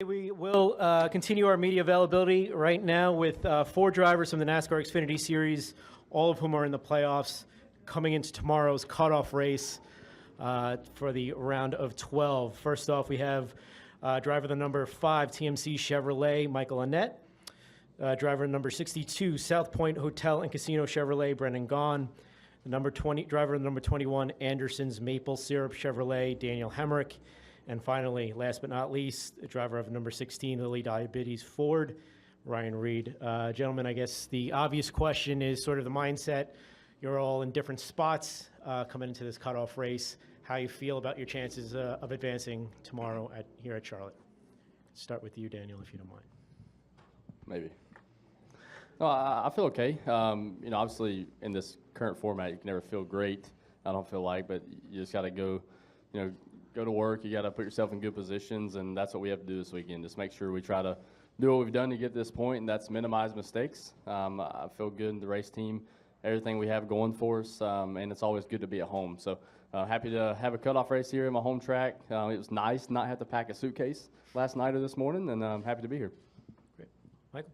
We will continue our media availability right now with 4 drivers from the NASCAR Xfinity Series, all of whom are in the playoffs, coming into tomorrow's cutoff race for the round of 12. First off, we have driver the number 5 TMC Chevrolet, Michael Annett. Driver number 62 South Point Hotel and Casino Chevrolet, Brendan Gaughan. Driver number 21 Anderson's Maple Syrup Chevrolet, Daniel Hemric. And finally, last but not least, the driver of number 16 Lilly Diabetes Ford, Ryan Reed. Gentlemen, I guess the obvious question is sort of the mindset. You're all in different spots coming into this cutoff race. How you feel about your chances of advancing tomorrow here at Charlotte? Start with you, Daniel, if you don't mind. Maybe. No, I feel okay. Obviously in this current format, you can never feel great. I don't feel like, but you just got to go to work. You got to put yourself in good positions, and that's what we have to do this weekend. Just make sure we try to do what we've done to get to this point, and that's minimize mistakes. I feel good in the race team, everything we have going for us, and it's always good to be at home. So happy to have a cutoff race here in my home track. It was nice not have to pack a suitcase last night or this morning, and I'm happy to be here. Great. Michael?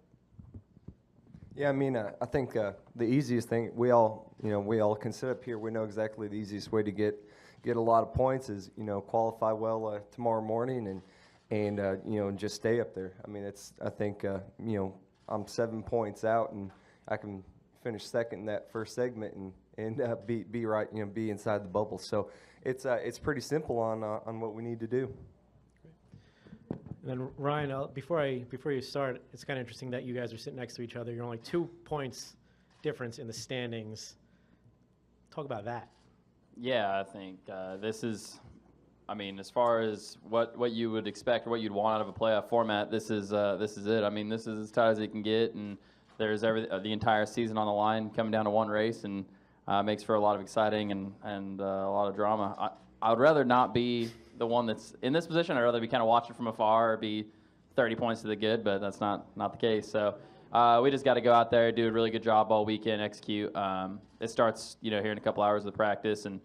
Yeah, I mean, I think the easiest thing we all can sit up here. We know exactly the easiest way to get a lot of points is qualify well tomorrow morning and just stay up there. I mean, I think I'm 7 points out and I can finish second in that first segment and be right be inside the bubble. So it's pretty simple on what we need to do. And then Ryan, before you start, it's kind of interesting that you guys are sitting next to each other. You're only 2 points difference in the standings. Talk about that. Yeah, I think this is, as far as what you would expect or what you'd want out of a playoff format, this is it. I mean, this is as tight as it can get, and there's the entire season on the line coming down to one race, and makes for a lot of exciting and a lot of drama. I would rather not be the one that's in this position. I'd rather be kind of watching from afar or be 30 points to the good, but that's not the case. So we just got to go out there, do a really good job all weekend, execute. It starts, here in a couple hours of practice, and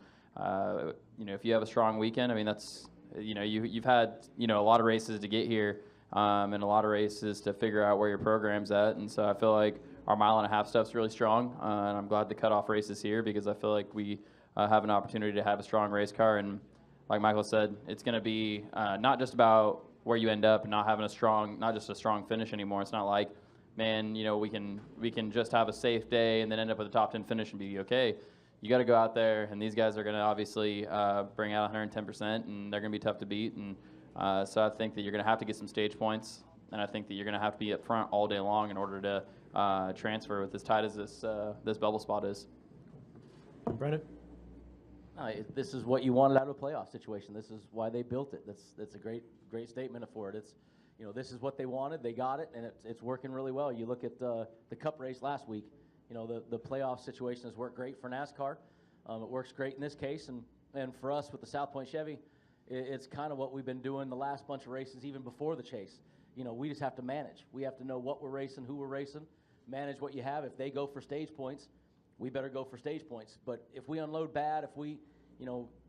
if you have a strong weekend, that's, you've had, a lot of races to get here, and a lot of races to figure out where your program's at, and so I feel like our mile-and-a-half stuff's really strong, and I'm glad the cutoff race is here because I feel like we have an opportunity to have a strong race car, and like Michael said, it's going to be not just about where you end up and not having not just a strong finish anymore. It's not like, man, we can just have a safe day and then end up with a top 10 finish and be okay. You got to go out there, and these guys are going to obviously bring out 110%, and they're going to be tough to beat. And so I think that you're going to have to get some stage points, and I think that you're going to have to be up front all day long in order to transfer with as tight as this bubble spot is. Brennan? This is what you wanted out of a playoff situation. This is why they built it. That's a great statement for it. It's, this is what they wanted. They got it, and it's working really well. You look at the Cup race last week. The playoff situation has worked great for NASCAR. It works great in this case, and for us with the South Point Chevy, it's kind of what we've been doing the last bunch of races, even before the chase. We just have to manage. We have to know what we're racing, who we're racing, manage what you have. If they go for stage points, we better go for stage points. But if we unload bad, if we,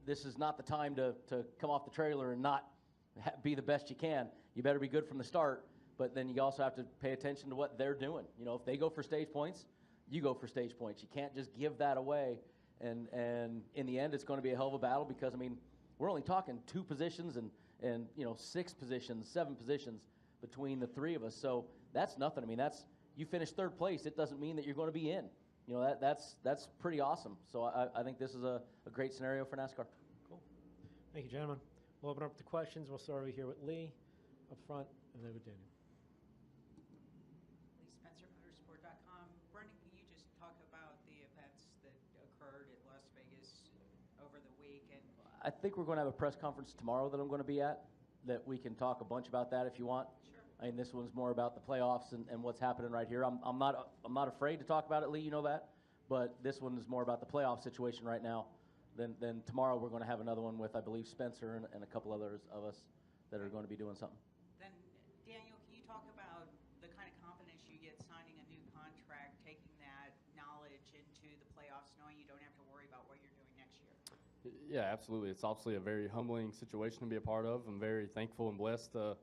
this is not the time to come off the trailer and not be the best you can. You better be good from the start, but then you also have to pay attention to what they're doing. If they go for stage points, you go for stage points. You can't just give that away. And in the end, it's going to be a hell of a battle because, we're only talking 2 positions and 6 positions, 7 positions between the 3 of us. So that's nothing. That's you finish 3rd place. It doesn't mean that you're going to be in. That's pretty awesome. So I think this is a great scenario for NASCAR. Cool. Thank you, gentlemen. We'll open up to questions. We'll start over here with Lee up front and then with Daniel. Lee Spencer, motorsport.com. Brendan, can you just talk about the events that occurred at Las Vegas over the week? And I think we're going to have a press conference tomorrow that I'm going to be at that we can talk a bunch about that if you want. Sure. This one's more about the playoffs and what's happening right here. I'm not afraid to talk about it, Lee. You know that, but this one is more about the playoff situation right now. Then tomorrow we're going to have another one with, I believe, Spencer and a couple others of us that are going to be doing something. Then, Daniel, can you talk about the kind of confidence you get signing a new contract, taking that knowledge into the playoffs, knowing you don't have to worry about what you're doing next year? Yeah, absolutely. It's obviously a very humbling situation to be a part of. I'm very thankful and blessed to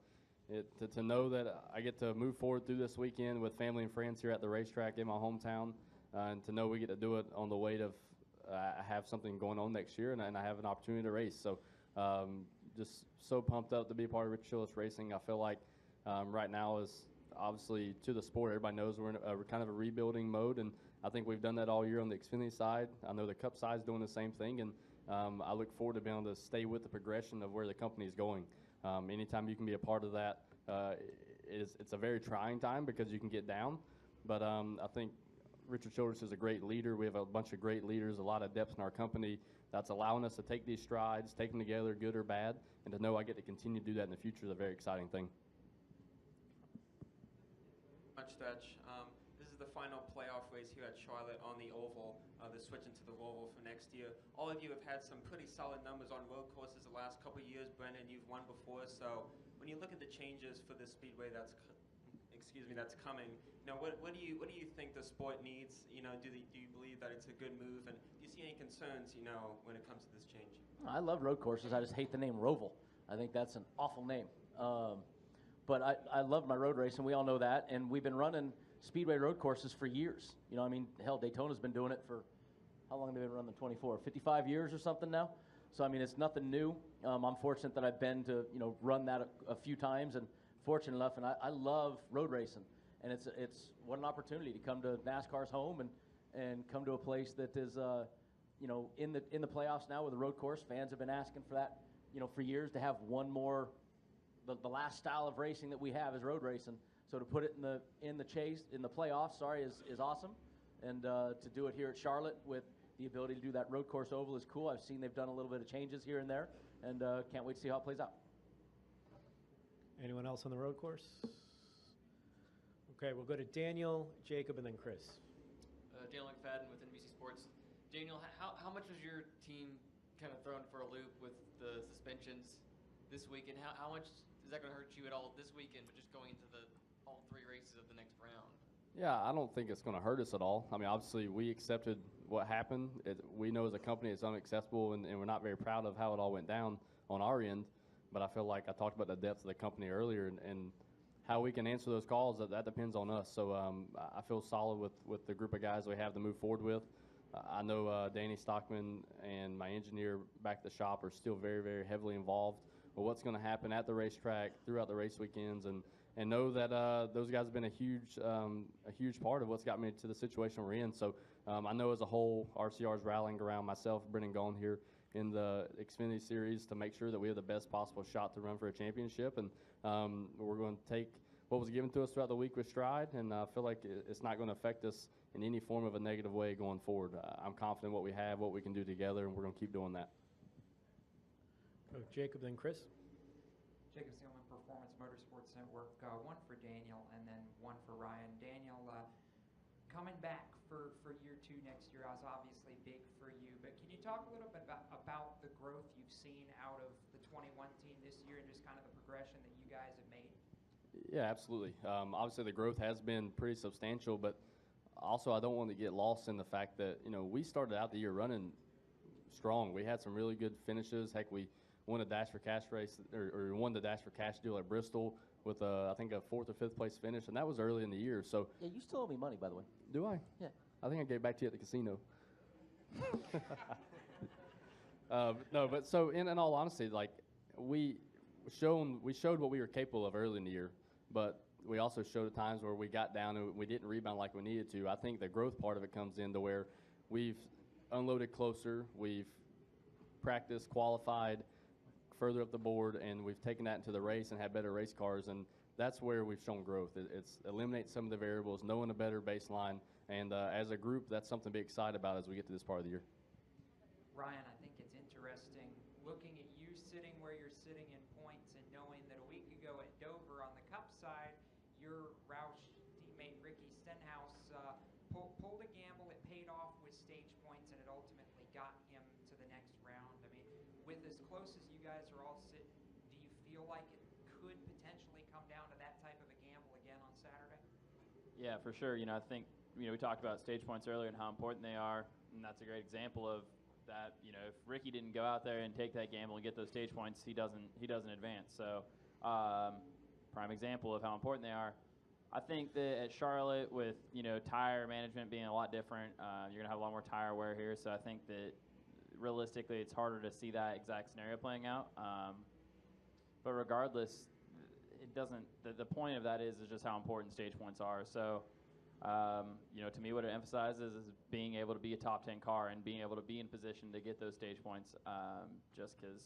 To know that I get to move forward through this weekend with family and friends here at the racetrack in my hometown, and to know we get to do it on the weight of I have something going on next year, and I have an opportunity to race. So just so pumped up to be a part of Richard Childress Racing. I feel like right now is obviously to the sport. Everybody knows we're in a kind of a rebuilding mode, and I think we've done that all year on the Xfinity side. I know the Cup side is doing the same thing, and I look forward to being able to stay with the progression of where the company is going. Anytime you can be a part of that, it's a very trying time because you can get down. But I think Richard Childress is a great leader. We have a bunch of great leaders, a lot of depth in our company that's allowing us to take these strides, take them together, good or bad, and to know I get to continue to do that in the future is a very exciting thing. Stretch. This is the final playoff race here at Charlotte on the oval. They're switching to the Roval for next year. All of you have had some pretty solid numbers on road courses the last couple of years. Brendan, you've won before. So when you look at the changes for this speedway that's coming, what do you think the sport needs? Do you believe that it's a good move? And do you see any concerns, when it comes to this change? I love road courses. I just hate the name Roval. I think that's an awful name. But I love my road racing. We all know that. And we've been running speedway road courses for years. Hell, Daytona's been doing it for, how long have they been running 24? 55 years or something now? So, it's nothing new. I'm fortunate that I've been to, run that a few times and fortunate enough. And I love road racing. And it's what an opportunity to come to NASCAR's home and come to a place that is, in the playoffs now with a road course. Fans have been asking for that, for years to have one more. The last style of racing that we have is road racing. So to put it in the playoffs, is awesome. And to do it here at Charlotte with the ability to do that road course oval is cool. I've seen they've done a little bit of changes here and there, and can't wait to see how it plays out. Anyone else on the road course? Okay, we'll go to Daniel, Jacob, and then Chris. Daniel McFadden with NBC Sports. Daniel, how much was your team kind of thrown for a loop with the suspensions this week, and how much is that going to hurt you at all this weekend, but just going into all three races of the next round? Yeah, I don't think it's going to hurt us at all. Obviously, we accepted what happened. We know as a company it's unacceptable, and we're not very proud of how it all went down on our end. But I feel like I talked about the depth of the company earlier, and how we can answer those calls, that depends on us. So I feel solid with the group of guys we have to move forward with. I know Danny Stockman and my engineer back at the shop are still very, very heavily involved with what's going to happen at the racetrack throughout the race weekends, and know that those guys have been a huge part of what's got me to the situation we're in. So I know as a whole, RCR is rallying around myself, Brendan Gaughan here in the Xfinity Series to make sure that we have the best possible shot to run for a championship. And we're going to take what was given to us throughout the week with stride, and I feel like it's not going to affect us in any form of a negative way going forward. I'm confident what we have, what we can do together, and we're going to keep doing that. Jacob, then Chris. Jacob Seelman, Performance Motorsports Network. One for Daniel and then one for Ryan. Daniel, coming back for year 2 next year is obviously big for you, but can you talk a little bit about the growth you've seen out of the 21 team this year and just kind of the progression that you guys have made? Yeah, absolutely. Obviously, the growth has been pretty substantial, but also I don't want to get lost in the fact that, we started out the year running strong. We had some really good finishes. Heck, we won a Dash for Cash race, or won the Dash for Cash deal at Bristol with, I think, a 4th or 5th place finish, and that was early in the year. So Yeah, you still owe me money, by the way. do I? Yeah. I think I gave back to you at the casino. No, but so in all honesty, like we showed what we were capable of early in the year, but we also showed at times where we got down and we didn't rebound like we needed to. I think the growth part of it comes into where we've unloaded closer, we've practiced, qualified further up the board, and we've taken that into the race and had better race cars, and that's where we've shown growth. It's eliminate some of the variables, knowing a better baseline, and as a group, that's something to be excited about as we get to this part of the year. Ryan, I think it's interesting looking at you sitting where you're sitting in points and knowing that a week ago at Dover on the Cup side, your Roush teammate Ricky Stenhouse pulled a gamble. It paid off with stage points, and it ultimately got him to the next round. I mean, with as close as you guys are all sitting, do you feel like it could potentially come down to that type of a gamble again on Saturday? Yeah, for sure. I think we talked about stage points earlier and how important they are, and that's a great example of that. If Ricky didn't go out there and take that gamble and get those stage points, he doesn't advance. So prime example of how important they are. I think that at Charlotte, with tire management being a lot different, you're gonna have a lot more tire wear here. So I think that realistically, it's harder to see that exact scenario playing out. But regardless, it doesn't. The point of that is just how important stage points are. So, to me, what it emphasizes is being able to be a top 10 car and being able to be in position to get those stage points. Just because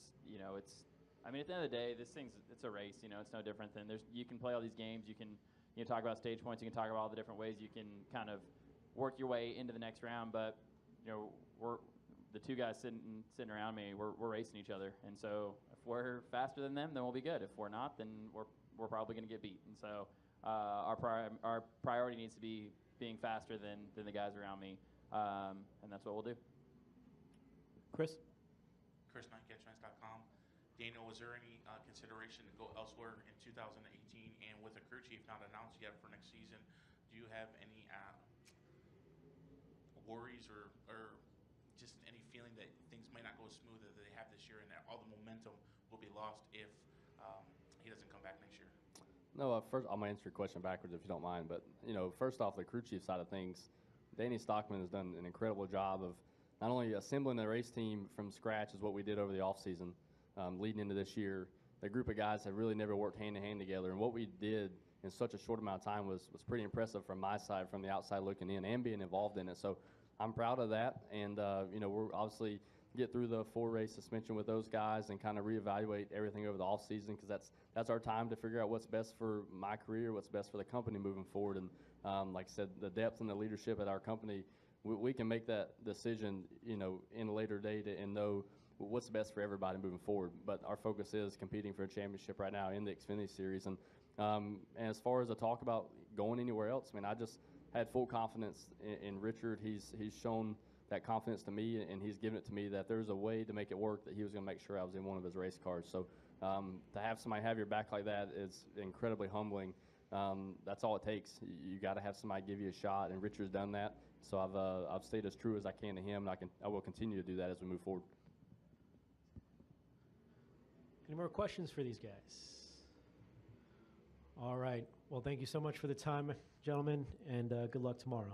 it's. I mean, at the end of the day, it's a race. It's no different than you can play all these games. You can talk about stage points. You can talk about all the different ways you can kind of work your way into the next round. But we're the two guys sitting around me. We're racing each other, and so if we're faster than them, then we'll be good. If we're not, then we're probably going to get beat. And so our priority needs to be being faster than the guys around me, and that's what we'll do. Chris? Chris Knight, catchfans.com. Daniel, was there any consideration to go elsewhere in 2018? And with the crew chief not announced yet for next season, do you have any worries or just any feeling that things may not go as smooth as they have this year and that all the momentum will be lost if he doesn't come back next year? No, first I'm gonna answer your question backwards if you don't mind. But first off, the crew chief side of things, Danny Stockman has done an incredible job of not only assembling the race team from scratch, is what we did over the off season, leading into this year. The group of guys have really never worked hand in hand together, and what we did in such a short amount of time was pretty impressive from my side, from the outside looking in, and being involved in it. So I'm proud of that, and we're obviously get through the 4-race suspension with those guys and kind of reevaluate everything over the off season, because that's our time to figure out what's best for my career, what's best for the company moving forward. And like I said, the depth and the leadership at our company, we can make that decision, in a later date and know what's best for everybody moving forward. But our focus is competing for a championship right now in the Xfinity Series. And as far as the talk about going anywhere else, I just had full confidence in Richard. He's shown that confidence to me, and he's given it to me that there's a way to make it work, that he was going to make sure I was in one of his race cars. So to have somebody have your back like that is incredibly humbling. That's all it takes. You got to have somebody give you a shot, and Richard's done that. So I've stayed as true as I can to him, and I will continue to do that as we move forward. Any more questions for these guys? All right. Well, thank you so much for the time, gentlemen, and good luck tomorrow.